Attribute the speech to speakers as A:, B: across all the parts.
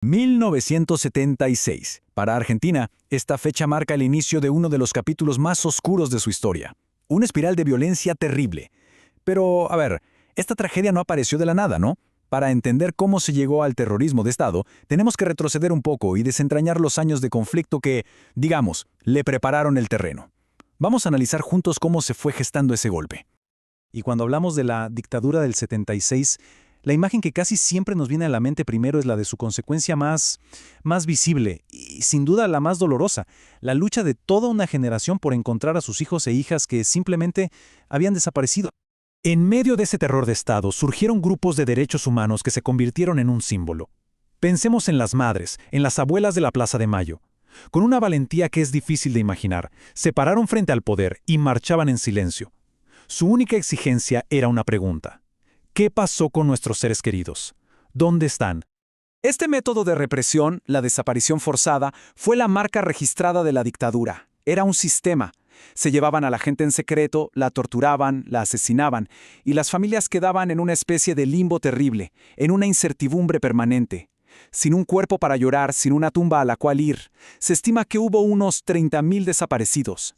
A: 1976. Para Argentina, esta fecha marca el inicio de uno de los capítulos más oscuros de su historia. Una espiral de violencia terrible. Pero, a ver, esta tragedia no apareció de la nada, ¿no? Para entender cómo se llegó al terrorismo de Estado, tenemos que retroceder un poco y desentrañar los años de conflicto que, digamos, le prepararon el terreno. Vamos a analizar juntos cómo se fue gestando ese golpe.
B: Y cuando hablamos de la dictadura del 76, la imagen que casi siempre nos viene a la mente primero es la de su consecuencia más visible y sin duda la más dolorosa, la lucha de toda una generación por encontrar a sus hijos e hijas que simplemente habían desaparecido. En medio de ese terror de Estado surgieron grupos de derechos humanos que se convirtieron en un símbolo. Pensemos en las madres, en las abuelas de la Plaza de Mayo. Con una valentía que es difícil de imaginar, se pararon frente al poder y marchaban en silencio. Su única exigencia era una pregunta. ¿Qué pasó con nuestros seres queridos? ¿Dónde están?
C: Este método de represión, la desaparición forzada, fue la marca registrada de la dictadura. Era un sistema. Se llevaban a la gente en secreto, la torturaban, la asesinaban, y las familias quedaban en una especie de limbo terrible, en una incertidumbre permanente. Sin un cuerpo para llorar, sin una tumba a la cual ir, se estima que hubo unos 30.000 desaparecidos.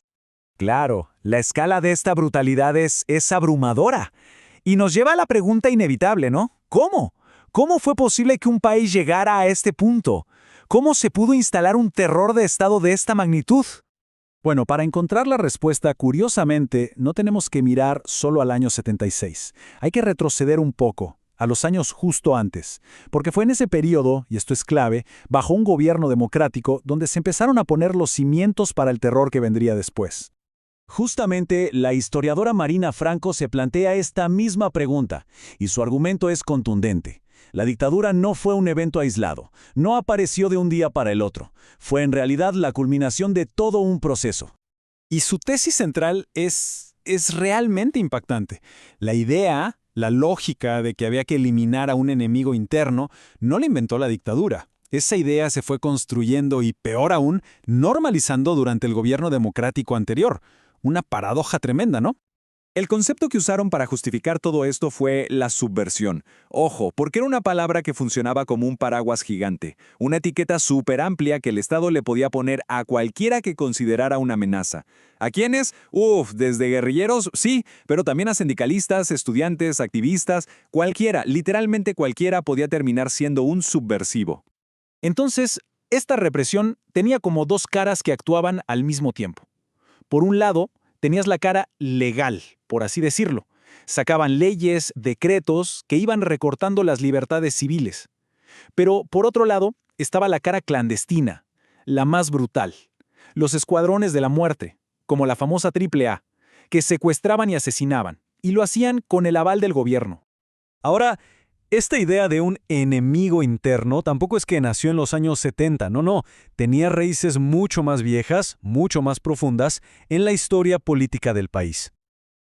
D: Claro, la escala de esta brutalidad es abrumadora. Y nos lleva a la pregunta inevitable, ¿no? ¿Cómo? ¿Cómo fue posible que un país llegara a este punto? ¿Cómo se pudo instalar un terror de Estado de esta magnitud?
B: Bueno, para encontrar la respuesta, curiosamente, no tenemos que mirar solo al año 76. Hay que retroceder un poco, a los años justo antes, porque fue en ese periodo, y esto es clave, bajo un gobierno democrático, donde se empezaron a poner los cimientos para el terror que vendría después.
D: Justamente, la historiadora Marina Franco se plantea esta misma pregunta, y su argumento es contundente. La dictadura no fue un evento aislado, no apareció de un día para el otro, fue en realidad la culminación de todo un proceso.
B: Y su tesis central es realmente impactante. La idea, la lógica de que había que eliminar a un enemigo interno, no la inventó la dictadura. Esa idea se fue construyendo y, peor aún, normalizando durante el gobierno democrático anterior. Una paradoja tremenda, ¿no?
C: El concepto que usaron para justificar todo esto fue la subversión. Ojo, porque era una palabra que funcionaba como un paraguas gigante, una etiqueta súper amplia que el Estado le podía poner a cualquiera que considerara una amenaza. ¿A quiénes? Desde guerrilleros, sí, pero también a sindicalistas, estudiantes, activistas, cualquiera, literalmente cualquiera podía terminar siendo un subversivo.
B: Entonces, esta represión tenía como dos caras que actuaban al mismo tiempo. Por un lado, tenías la cara legal, por así decirlo. Sacaban leyes, decretos que iban recortando las libertades civiles. Pero, por otro lado, estaba la cara clandestina, la más brutal. Los escuadrones de la muerte, como la famosa AAA, que secuestraban y asesinaban, y lo hacían con el aval del gobierno.
D: Ahora, esta idea de un enemigo interno tampoco es que nació en los años 70, no, tenía raíces mucho más viejas, mucho más profundas en la historia política del país.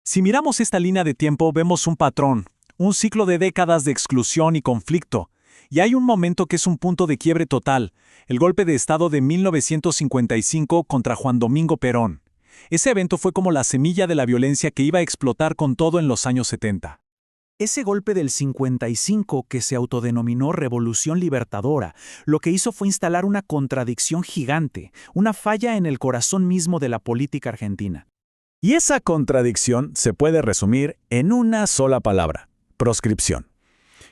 D: Si miramos esta línea de tiempo vemos un patrón, un ciclo de décadas de exclusión y conflicto, y hay un momento que es un punto de quiebre total, el golpe de Estado de 1955 contra Juan Domingo Perón. Ese evento fue como la semilla de la violencia que iba a explotar con todo en los años 70.
E: Ese golpe del 55 que se autodenominó Revolución Libertadora, lo que hizo fue instalar una contradicción gigante, una falla en el corazón mismo de la política argentina.
D: Y esa contradicción se puede resumir en una sola palabra: proscripción.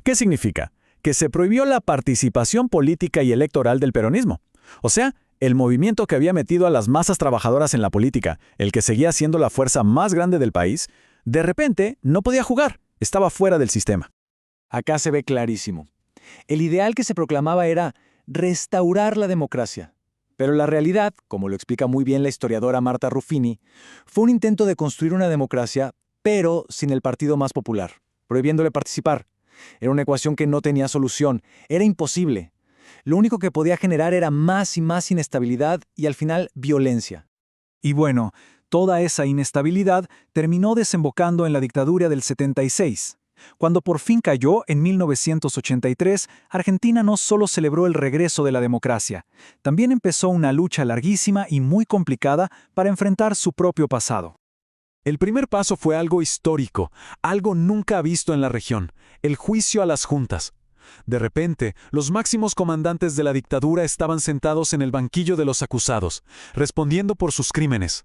D: ¿Qué significa? Que se prohibió la participación política y electoral del peronismo. O sea, el movimiento que había metido a las masas trabajadoras en la política, el que seguía siendo la fuerza más grande del país, de repente no podía jugar. Estaba fuera del sistema.
C: Acá se ve clarísimo. El ideal que se proclamaba era restaurar la democracia. Pero la realidad, como lo explica muy bien la historiadora Marta Ruffini, fue un intento de construir una democracia, pero sin el partido más popular, prohibiéndole participar. Era una ecuación que no tenía solución, era imposible. Lo único que podía generar era más y más inestabilidad y al final violencia.
A: Y bueno, toda esa inestabilidad terminó desembocando en la dictadura del 76. Cuando por fin cayó, en 1983, Argentina no solo celebró el regreso de la democracia, también empezó una lucha larguísima y muy complicada para enfrentar su propio pasado.
D: El primer paso fue algo histórico, algo nunca visto en la región: el juicio a las juntas. De repente, los máximos comandantes de la dictadura estaban sentados en el banquillo de los acusados, respondiendo por sus crímenes.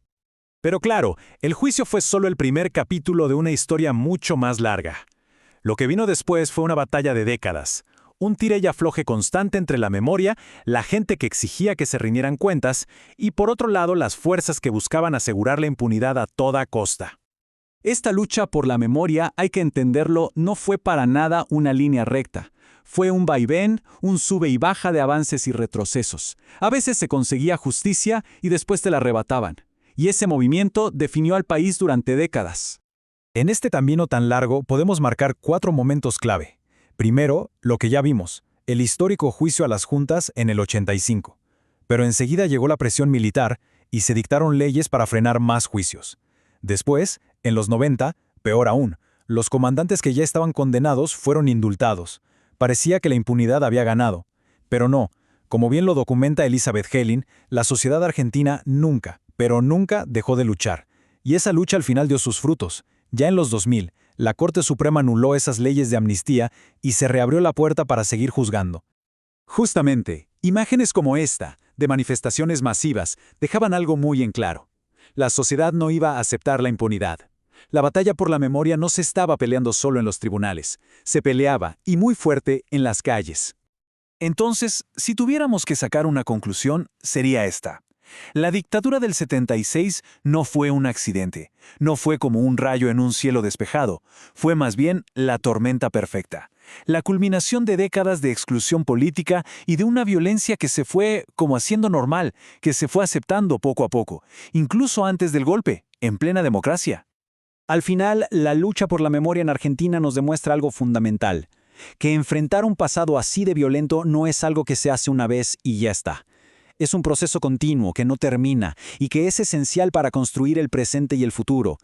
B: Pero claro, el juicio fue solo el primer capítulo de una historia mucho más larga. Lo que vino después fue una batalla de décadas, un tire y afloje constante entre la memoria, la gente que exigía que se rindieran cuentas, y por otro lado las fuerzas que buscaban asegurar la impunidad a toda costa. Esta lucha por la memoria, hay que entenderlo, no fue para nada una línea recta. Fue un vaivén, un sube y baja de avances y retrocesos. A veces se conseguía justicia y después te la arrebataban. Y ese movimiento definió al país durante décadas.
A: En este camino tan largo podemos marcar 4 momentos clave. Primero, lo que ya vimos, el histórico juicio a las juntas en el 85. Pero enseguida llegó la presión militar y se dictaron leyes para frenar más juicios. Después, en los 90, peor aún, los comandantes que ya estaban condenados fueron indultados. Parecía que la impunidad había ganado. Pero no, como bien lo documenta Elizabeth Helin, la sociedad argentina nunca, pero nunca dejó de luchar. Y esa lucha al final dio sus frutos. Ya en los 2000, la Corte Suprema anuló esas leyes de amnistía y se reabrió la puerta para seguir juzgando.
B: Justamente, imágenes como esta, de manifestaciones masivas, dejaban algo muy en claro. La sociedad no iba a aceptar la impunidad. La batalla por la memoria no se estaba peleando solo en los tribunales, se peleaba, y muy fuerte, en las calles. Entonces, si tuviéramos que sacar una conclusión, sería esta. La dictadura del 76 no fue un accidente, no fue como un rayo en un cielo despejado, fue más bien la tormenta perfecta, la culminación de décadas de exclusión política y de una violencia que se fue como haciendo normal, que se fue aceptando poco a poco, incluso antes del golpe, en plena democracia. Al final, la lucha por la memoria en Argentina nos demuestra algo fundamental, que enfrentar un pasado así de violento no es algo que se hace una vez y ya está. Es un proceso continuo que no termina y que es esencial para construir el presente y el futuro.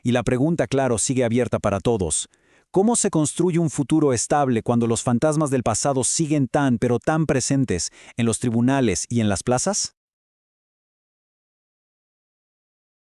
B: Y la pregunta, claro, sigue abierta para todos. ¿Cómo se construye un futuro estable cuando los fantasmas del pasado siguen tan, pero tan presentes en los tribunales y en las plazas?